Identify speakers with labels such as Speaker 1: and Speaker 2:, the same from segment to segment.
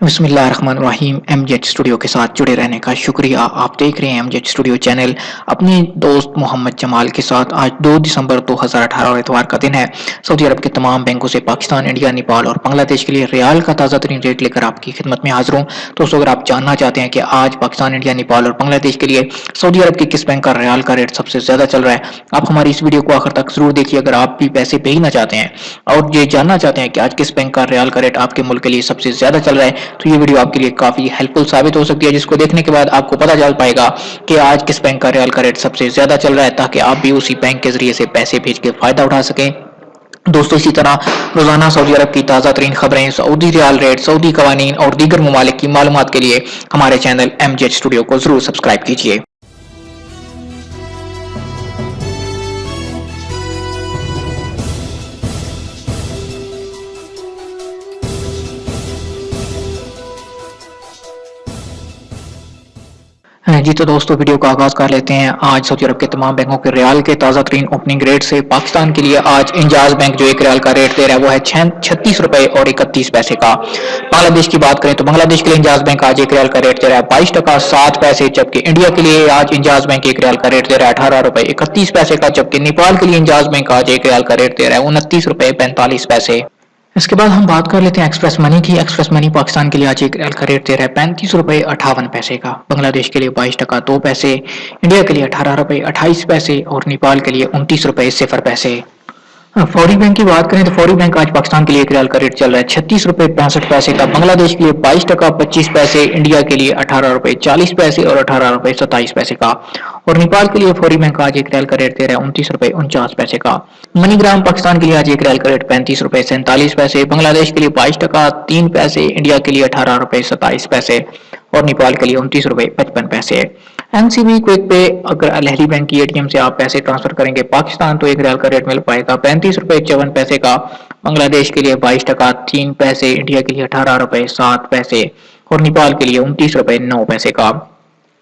Speaker 1: बिस्मिल्लाहिर्रहमानिर्रहीम। Mz studio के साथ जुड़े रहने का शुक्रिया। आप देख रहे हैं एमजेड स्टूडियो चैनल। अपने दोस्त मोहम्मद जमाल के साथ आज 2 दिसंबर 2018 और इतवार का दिन है। सऊदी अरब के तमाम बैंकों से पाकिस्तान, इंडिया, नेपाल और बांग्लादेश के लिए रियाल का ताज़ा तरीन रेट लेकर आपकी खिदमत में हाजिर हूँ। दोस्तों, अगर आप जानना चाहते हैं कि आज पाकिस्तान, इंडिया, नेपाल और बांग्लादेश के लिए सऊदी अरब के किस बैंक का रियाल का रेट सबसे ज्यादा चल रहा है, आप हमारी इस वीडियो को आखिर तक जरूर देखिए। अगर आप भी पैसे भेजना चाहते हैं और ये जानना चाहते हैं कि आज किस बैंक का रियाल का रेट आपके मुल्क के लिए सबसे ज्यादा चल रहा है, तो ये वीडियो आपके लिए काफी हेल्पफुल साबित हो सकती है, जिसको देखने के बाद आपको पता चल पाएगा कि आज किस बैंक का रियाल का रेट सबसे ज्यादा चल रहा है, ताकि आप भी उसी बैंक के जरिए से पैसे भेज के फायदा उठा सकें। दोस्तों, इसी तरह रोजाना सऊदी अरब की ताज़ा तरीन खबरें, सऊदी रियाल रेट, सऊदी कवानीन और दीगर ममालिक की मालूमात के लिए हमारे चैनल एमजेड स्टूडियो को जरूर सब्सक्राइब कीजिए। जी तो दोस्तों, वीडियो का आगाज कर लेते हैं आज सऊदी अरब के तमाम बैंकों के रियाल के ताज़ा तरीन ओपनिंग रेट से। पाकिस्तान के लिए आज इंजाज बैंक जो एक रियाल का रेट दे रहा है वो है 36 रुपए और 31 पैसे का। बांग्लादेश की बात करें तो बांग्लादेश के लिए इंजाज बैंक आज एक रियाल का रेट दे रहा है 22 टका 7 पैसे, जबकि इंडिया के लिए आज इंजाज बैंक एक रियाल का रेट दे रहा है 18 रुपए 31 पैसे का, जबकि नेपाल के लिए इंजाज बैंक आज एक रियाल का रेट दे रहा है 29 रुपए 45 पैसे। इसके बाद हम बात कर लेते हैं एक्सप्रेस मनी की। एक्सप्रेस मनी पाकिस्तान के लिए आज एक रियाल का रेट दे रहा है 35 रुपए 58 पैसे का, बांग्लादेश के लिए 22 टका 2 पैसे, इंडिया के लिए 18 रुपए 28 पैसे और नेपाल के लिए 29 रुपए 0 पैसे। फौरी बैंक की बात करें तो फौरी बैंक आज पाकिस्तान के लिए एक रियाल का रेट चल रहा है 36 रुपए 65 पैसे का, बांग्लादेश के लिए 22 टका 25 पैसे, इंडिया के लिए 18 रुपए 40 पैसे और 18 रुपए 27 पैसे का, और नेपाल के लिए फौरी बैंक आज एक रियाल का रेट दे रहा है 29 रुपए 49 पैसे का। मनीग्राम पाकिस्तान के लिए आज एक रियाल का रेट 35 रुपए 47 पैसे, बांग्लादेश के लिए 22 टका 3 पैसे, इंडिया के लिए 18 रुपए 27 पैसे और नेपाल के लिए 29 रुपए 55 पैसे। एनसीबी क्विक पे अगर अलहली बैंक की एटीएम से आप पैसे ट्रांसफर करेंगे पाकिस्तान तो एक रियाल का रेट मिल पाएगा 35 रुपए 54 पैसे का, बांग्लादेश के लिए 22 टका 3 पैसे, इंडिया के लिए 18 रुपए 7 पैसे और नेपाल के लिए 29 रुपए 9 पैसे का।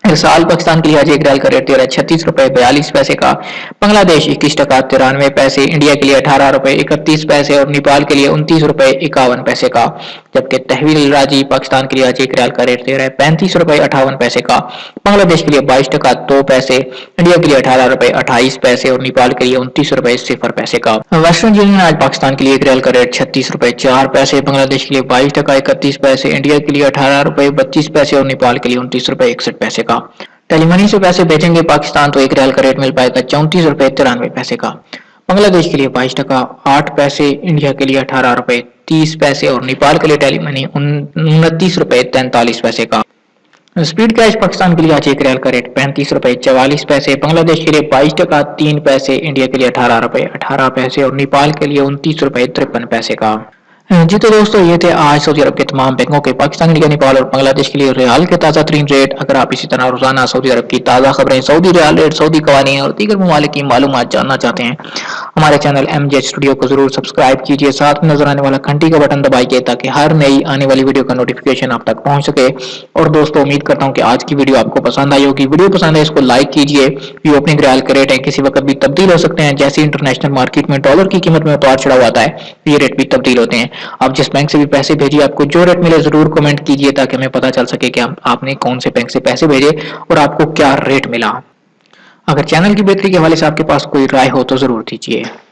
Speaker 1: साल पाकिस्तान के लिए आज एक रियाल का रेट दे रहा है 36 रुपए 42 पैसे का, बांग्लादेश 21 टका 93 पैसे, इंडिया के लिए 18 रुपए 31 पैसे और नेपाल के लिए 29 रुपए 51 पैसे का, जबकि तहवील राजी पाकिस्तान के लिए आज एक रियाल का रेट दे रहा है 35 रुपए 58 पैसे का, बांग्लादेश के लिए 22 टका 2 पैसे, इंडिया के लिए 18 रुपए 28 पैसे और नेपाल के लिए 29 रुपए 0 पैसे का। वेस्टर्न यूनियन आज पाकिस्तान के लिए एक रियाल का रेट 36 रुपए 4 पैसे, बांग्लादेश के लिए 22 टका 31 पैसे, इंडिया के लिए 18 रुपए 32 पैसे और नेपाल के लिए 29 रुपए 61 पैसे का। टेलीमनी से पैसे भेजेंगे पाकिस्तान तो एक रियाल का रेट मिल पाएगा 34 रुपए 93 पैसे का, बांग्लादेश के लिए 22 टका 8 पैसे, इंडिया के लिए 18 रुपए 30 पैसे और नेपाल के लिए टेलीमनी 29 रुपए 43 पैसे का। स्पीड कैश पाकिस्तान के लिए आज एक रियाल का रेट 35 रुपए 44 पैसे, बांग्लादेश के लिए 22 टका 3 पैसे, इंडिया के लिए 18 रुपए 18 पैसे और नेपाल के लिए 29 रुपए 53 पैसे का। जी तो दोस्तों, ये थे आज सऊदी अरब के तमाम बैंकों के पाकिस्तान, इंडिया, नेपाल और बांग्लादेश के लिए रियाल के ताज़ा तरीन रेट। अगर आप इसी तरह रोजाना सऊदी अरब की ताज़ा खबरें, सऊदी रियाल रेट, सऊदी कवानीन और दीगर ममालिक की मालूमात जानना चाहते हैं, हमारे चैनल एमजेड स्टूडियो को जरूर सब्सक्राइब कीजिए। साथ में नजर आने वाला घंटी का बटन दबाइए ताकि हर नई आने वाली वीडियो का नोटिफिकेशन आप तक पहुंच सके। और दोस्तों, उम्मीद करता हूँ कि आज की वीडियो आपको पसंद आई होगी। वीडियो पसंद है इसको लाइक कीजिए। ये ओपनिंग रियाल के रेट है, किसी वक्त भी तब्दील हो सकते हैं। जैसे इंटरनेशनल मार्केट में डॉलर की कीमत में उतार चढ़ाव आता है, ये रेट भी तब्दील होते हैं। आप जिस बैंक से भी पैसे भेजिए, आपको जो रेट मिले जरूर कमेंट कीजिए ताकि हमें पता चल सके कि आपने कौन से बैंक से पैसे भेजे और आपको क्या रेट मिला। अगर चैनल की बेहतरी के हवाले से आपके पास कोई राय हो तो जरूर दीजिए।